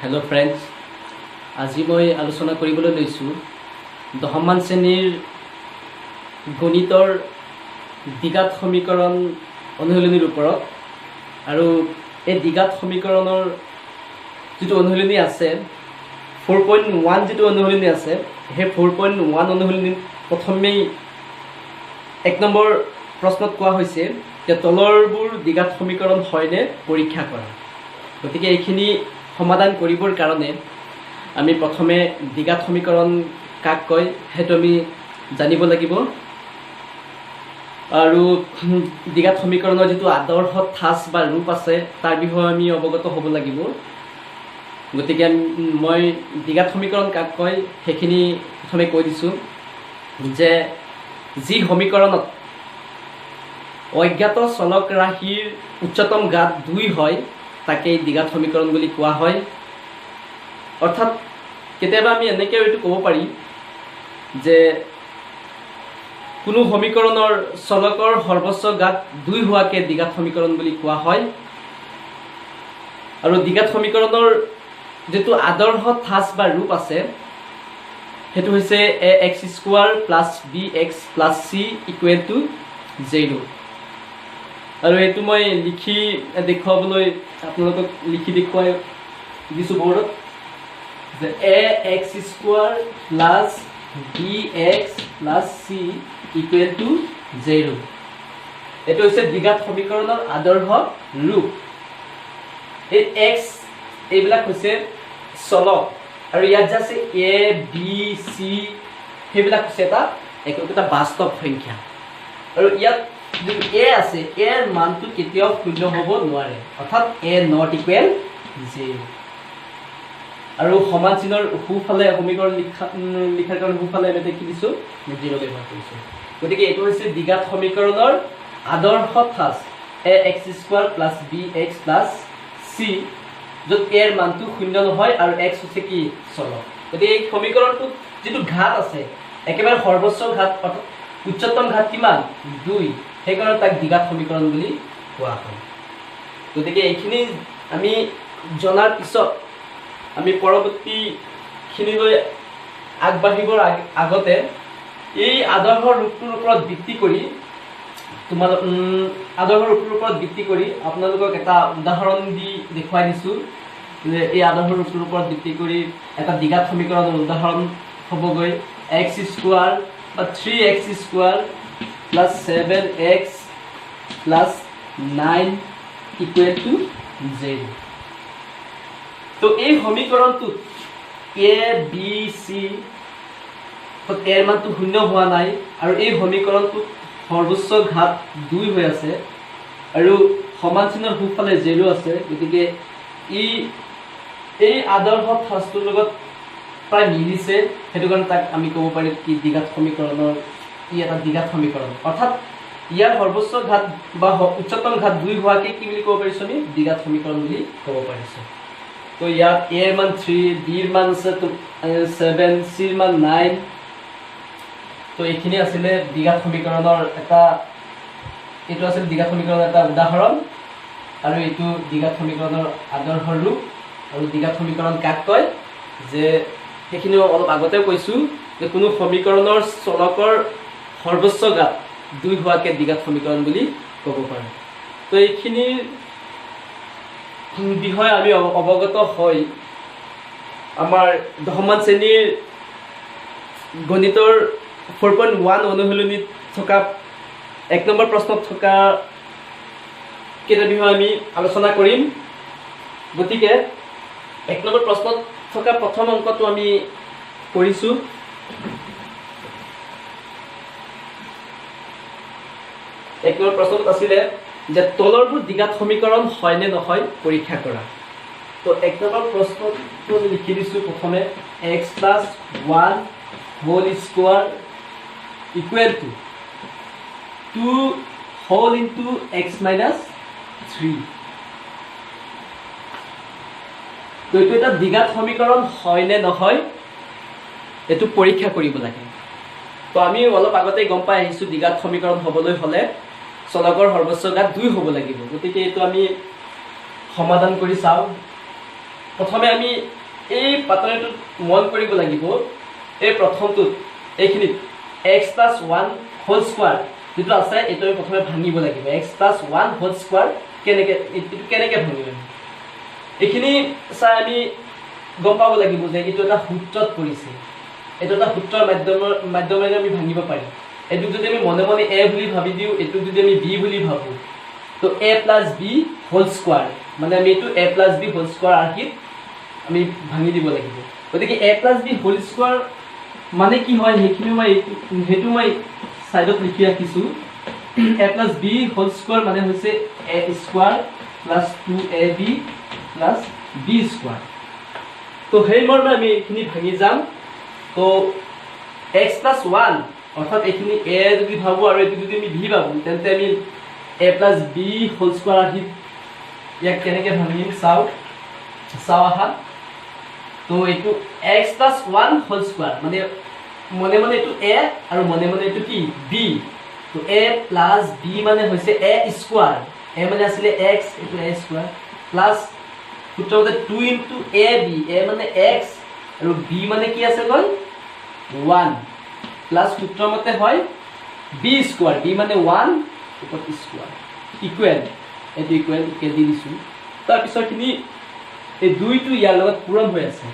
Hello' friends, আজি মই আলোচনা কৰিবলৈ লৈছোঁ দশমমান শ্ৰেণীৰ গণিতৰ দ্বিঘাত সমীকৰণ অনুশীলনীৰ ওপৰত। আৰু এই দ্বিঘাত সমীকৰণৰ যিটো অনুশীলনী আছে 4.1 যিটো অনুশীলনী আছে, সেই 4.1 অনুশীলনীত প্ৰথমেই 1 নম্বৰ প্ৰশ্নত কোৱা হৈছে যে তলৰবোৰ দ্বিঘাত সমীকৰণ হয়নে পৰীক্ষা কৰা। গতিকে এইখিনি সমাধান কৰিবৰ কাৰণে আমি প্ৰথমে দ্বিঘাত সমীকৰণ কাক কয় সেইটো আমি জানিব লাগিব। আৰু দ্বিঘাত সমীকৰণৰ যিটো আদৰ্শ ঠাঁচ বা ৰূপ আছে তাৰ বিষয়ে আমি অৱগত হ'ব লাগিব। গতিকে মই দ্বিঘাত সমীকৰণ কাক কয় সেইখিনি প্ৰথমে কৈ দিছোঁ যে যি সমীকৰণত অজ্ঞাত চলক ৰাশিৰ উচ্চতম ঘাত 2 হয় তাকেই দ্বিঘাত সমীকৰণ বুলি কোৱা হয়। অৰ্থাৎ কেতিয়াবা আমি এনেকৈ এইটো ক'ব পাৰি যে কোনো সমীকৰণৰ চলকৰ সৰ্বোচ্চ ঘাত 2 হোৱাকে দ্বিঘাত সমীকৰণ বুলি কোৱা হয়। আৰু দ্বিঘাত সমীকৰণৰ যিটো আদৰ্শ ঠাঁচ বা ৰূপ আছে সেইটো হৈছে ax² + bx + c = 0। আৰু এইটো মই লিখি দেখুৱাবলৈ আপোনালোকক লিখি দেখুৱাই দিছোঁ বৰ্ডত যে ax² + bx + c = 0। এইটো হৈছে দ্বিঘাত সমীকৰণৰ আদৰ্শ ৰূপ। এই x এইবিলাক হৈছে চলক আৰু ইয়াত যে আছে a b c সেইবিলাক হৈছে এটা বাস্তৱ সংখ্যা। আৰু ইয়াত যিটো a আছে a ৰ মানটো কেতিয়াও শূন্য হ'ব নোৱাৰে, অৰ্থাৎ a ≠ 0। আৰু সমান চিহ্নৰ সোঁফালে সমীকৰণ লিখাৰ কাৰণে সোঁফালে আমি দেখি দিছোঁ 0 ব্যৱহাৰ কৰিছোঁ। গতিকে এইটো হৈছে দ্বিঘাত সমীকৰণৰ আদৰ্শ ঠাঁচ ax² + bx + c, য'ত a ৰ মানটো শূন্য নহয় আৰু x হৈছে কি চলক। গতিকে এই সমীকৰণটোত যিটো ঘাত আছে একেবাৰে সৰ্বোচ্চ ঘাত, অৰ্থাৎ উচ্চতম ঘাত কিমান 2, সেইকাৰণে তাক দ্বিঘাত সমীকৰণ বুলি কোৱা হয়। গতিকে এইখিনি আমি জনাৰ পিছত আমি পৰৱৰ্তীখিনিলৈ আগবাঢ়িবৰ আগতে এই আদৰ্শ ৰূপটোৰ ওপৰত ভিত্তি কৰি আপোনালোকক এটা উদাহৰণ দি দেখুৱাই দিছোঁ যে এই আদৰ্শ ৰূপটোৰ ওপৰত ভিত্তি কৰি এটা দ্বিঘাত সমীকৰণৰ উদাহৰণ হ'বগৈ x² বা 3x² + 7x + 9 = 0। তো এই সমীকৰণটোত a b c a ৰ মানটো শূন্য হোৱা নাই আৰু এই সমীকৰণটোত সৰ্বোচ্চ ঘাত 2 হৈ আছে আৰু সমান চিহ্নৰ সোঁফালে 0 আছে। গতিকে এই আদৰ্শ ঠাঁচটোৰ লগত প্ৰায় মিলিছে, সেইটো কাৰণে তাক আমি ক'ব পাৰিম কি দ্বিঘাত সমীকৰণৰ এটা দ্বিঘাত সমীকৰণ। অৰ্থাৎ ইয়াৰ সৰ্বোচ্চ ঘাত বা উচ্চতম ঘাত 2 হোৱাকে কি বুলি ক'ব পাৰিছোঁ আমি দ্বিঘাত সমীকৰণ বুলি ক'ব পাৰিছোঁ। তো ইয়াত a ৰ মান 3, b ৰ মান আছে 7, c ৰ মান 9। তো এইখিনি আছিলে দ্বিঘাত সমীকৰণৰ এইটো আছিল দ্বিঘাত সমীকৰণৰ এটা উদাহৰণ, আৰু এইটো দ্বিঘাত সমীকৰণৰ আদৰ্শ ৰূপ। আৰু দ্বিঘাত সমীকৰণ কাক কয় যে সেইখিনি অলপ আগতেও কৈছোঁ যে কোনো সমীকৰণৰ চলকৰ সৰ্বোচ্চ ঘাত 2 হোৱাকে দ্বিঘাত সমীকৰণ বুলি ক'ব পাৰে। তো এইখিনিৰ বিষয়ে আমি অৱগত হৈ আমাৰ দশমমান শ্ৰেণীৰ গণিতৰ 4.1 অনুশীলনীত থকা 1 নম্বৰ প্ৰশ্নত থকা কেইটা বিষয়ে আমি আলোচনা কৰিম। গতিকে 1 নম্বৰ প্ৰশ্নত থকা প্ৰথম অংকটো আমি কৰিছোঁ। এক নম্বৰ প্ৰশ্নত আছিলে যে তলৰবোৰ দ্বিঘাত সমীকৰণ হয় নে নহয় পৰীক্ষা কৰা। তো 1 নম্বৰ প্ৰশ্নটো লিখি দিছোঁ প্ৰথমে x + 1² = 2 whole into x - 3। তো এইটো এটা দ্বিঘাত সমীকৰণ হয় নে নহয় এইটো পৰীক্ষা কৰিব লাগে। তো আমি অলপ আগতেই গম পাই আহিছোঁ দ্বিঘাত সমীকৰণ হ'বলৈ হ'লে চলকৰ সৰ্বোচ্চ ঘাত 2 হ'ব লাগিব। গতিকে এইটো আমি সমাধান কৰি চাওঁ। প্ৰথমে আমি এই পাতনিটোত মন কৰিব লাগিব এই প্ৰথমটোত এইখিনিত x + 1 হোল স্কয়াৰ যেটো আছে এটো আমি প্ৰথমে ভাঙিব লাগিব x + 1 হোল স্কয়াৰ কেনেকে ভাঙিব এইখিনি চাই আমি গম পাব লাগিব যে এটো এটা সূত্ৰত পৰিছে এটো এটা সূত্ৰৰ মাধ্যমেৰে আমি ভাঙিব পাৰিম এটো যদি আমি মনে মনে a বুলি ভাবি দিও এটো যদি আমি b বুলি ভাবো তো a + b হোল স্কয়াৰ মানে আমি এটো a + b হোল স্কয়াৰ আৰহিত আমি ভাঙি দিব লাগিব গতিকে a + b হোল স্কয়াৰ মানে কি হয় হেখিনি মই সাইডত লিখি ৰাখিছো a + b হোল স্কয়াৰ মানে হৈছে a square + 2ab + b square তো হেই মৰ্মে আমি এখিনি ভাঙি যাম তো x + 1 অৰ্থাৎ এখিনি a যদি ভাবো আৰু এটো যদি আমি b ভাবো তেন্তে আমি a + b হোল স্কয়াৰ আহি ইয়াক কেনেকে ভাঙিম চাও আহা তো এটো x + 1 হোল স্কয়াৰ মানে মনে মনে এটো a আৰু মনে মনে এটো কি b তো a + b মানে হৈছে a স্কয়াৰ a মানে আছিল x এটো a square plus সূত্ৰতে 2 * ab a মানে x আৰু b মানে কি আছে গল 1 প্লাস সূত্ৰৰ মতে হয় b স্কয়াৰ b মানে 1 ওপৰত স্কয়াৰ ইকুৱেল এটো ইকুৱেল দি দিছো তাৰ পিছৰখিনি এই 2 টো ইয়াৰ লগত পূৰণ হৈ আছে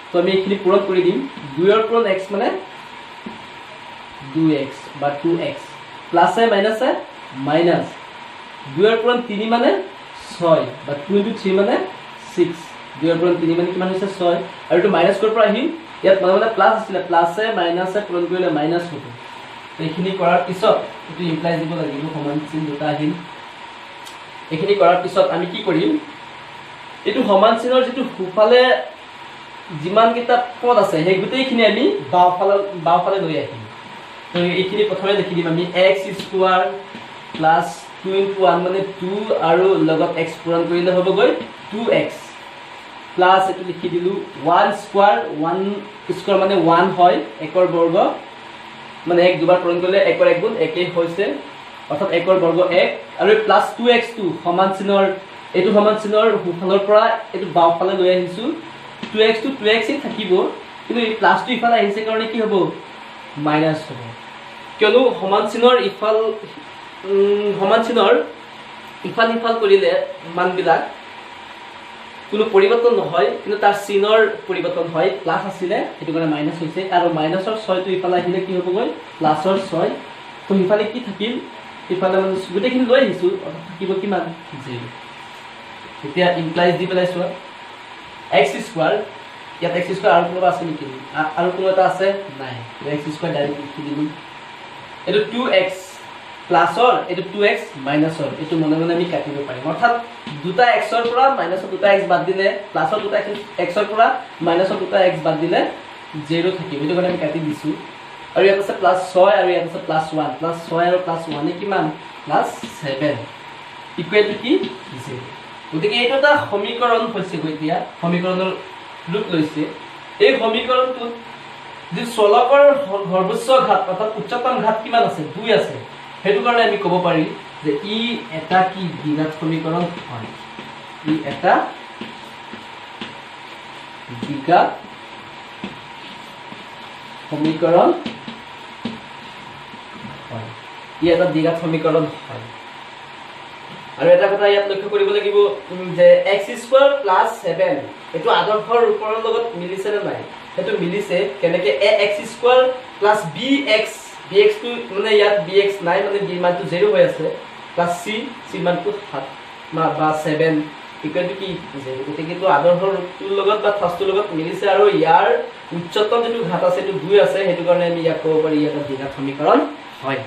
তো আমি এখিনি পূৰণ কৰি দিম 2 ৰ পূৰণ x মানে 2x বা 2x প্লাস এ মাইনাস এ মাইনাস 2 ৰ পূৰণ 3 মানে 6 বা 2 * 3 মানে 6 2 ৰ পূৰণ 3 মানে কিমান হৈছে 6 আৰু এটো মাইনাস কৰ পৰা আহিল ইয়াত মানে প্লাস আছিল প্লাস এ মাইনাস এ পূৰণ কৰিলে মাইনাস হ'ব এইখিনি কৰাৰ পিছত এটো ইমপ্লাইজ দিব লাগিব সমান চিন দুটা আহিল এইখিনি কৰাৰ পিছত আমি কি কৰিম এটো সমান চিনৰ যেটো ফুফালে যিমান কিটা পদ আছে সেই গুটেইখিনি আমি বাওফালে লৈ আহিম তো এইখিনি প্ৰথমে লিখি দিম আমি x স্কয়াৰ প্লাস 2 * 1 মানে 2 আৰু লগত x পূৰণ কৰিলে হ'ব গৈ 2x প্লাস এটো লিখি দিলু 1 স্কয়াৰ 1 স্কয়াৰ মানে 1 হয় একৰ বৰ্গ মানে 1 দুবাৰ পূৰণ কৰিলে একৰ এক গুণ একেই হৈছে অৰ্থাৎ একৰ বৰ্গ 1 আৰু প্লাস 2x সমান চিনৰ এটো সমান চিনৰ হুফালৰ পৰা এটো বাওফালে লৈ আহিছো 2x টো 2x ই থাকিব কিন্তু এই প্লাস টো ইফালে আহিছে কাৰণে কি হ'ব মাইনাস হ'ব কিয়নো সমান চিনৰ ইফাল কৰিলে মানবিলাক কোনো পৰিৱৰ্তন নহয় কিন্তু তাৰ চিনৰ পৰিৱৰ্তন হয় প্লাস আছিল এটো কাৰণে মাইনাস হৈছে আৰু মাইনাসৰ 6 টো ইফালে আহিলে কি হ'ব গৈ প্লাসৰ 6 তো ইফালে কি থাকিল ইফালে মানে গুটেখিনি লৈ আহিছো অৰ্থাৎ থাকিব কিমান 0 এতিয়া ইমপ্লাইজ দি পেলাইছো x স্কয়াৰ ইয়াত x স্কয়াৰ আৰু কোনো আছে নেকি আৰু কোনো এটা আছে নাই x স্কয়াৰ ডাইৰেক্ট লিখি দিম এটো 2x প্লাসৰ এটো 2x মাইনাসৰ এটো মনে মনে আমি কাটিব পাৰিম অৰ্থাৎ দুটা x ৰ পৰা মাইনাসৰ দুটা x বাদ দিলে প্লাসৰ দুটা x ৰ পৰা মাইনাসৰ দুটা x বাদ দিলে 0 থাকিব এটো কাৰণে আমি কাটি দিছো আৰু ইয়াত আছে +6 আৰু ইয়াত আছে +1 +6 আৰু +1 কিমান +7 ইকুৱেল টু কি 0 গতিকে এইটো এটা সমীকৰণ হৈছে গতিয়া সমীকৰণৰ ৰূপ লৈছে এই সমীকৰণটো যে চলকৰ সৰ্বোচ্চ ঘাত অৰ্থাৎ উচ্চতম ঘাত কিমান আছে 2 আছে হেতু কাৰণে আমি ক'ব পাৰি যে ই এটা কি দ্বিঘাত সমীকৰণ হয় ই এটা দ্বিঘাত সমীকৰণ হয় ই এটা দ্বিঘাত সমীকৰণ হয় আৰু এটা কথা ইয়াত লক্ষ্য কৰিব লাগিব যে x² + 7 এটো আদৰ্শৰ ৰূপৰ লগত মিলিছে নে নাই এটো মিলিছে কেনেকে ax² + bx bx টো মানে ইয়াত bx নাই মানে b মানটো 0 হৈ আছে প্লাস c মানটো 7 বা 7 ইকুৱেল টু কি 0 গতিকে তো আদৰ্শৰ ৰূপটোৰ লগত বা থাসটোৰ লগত মিলিছে আৰু ইয়াৰ উচ্চতম যেটো ঘাত আছে এটো 2 আছে হেতু কাৰণে আমি ইয়াক ক'ব পাৰি এটা দ্বিঘাত সমীকৰণ হয়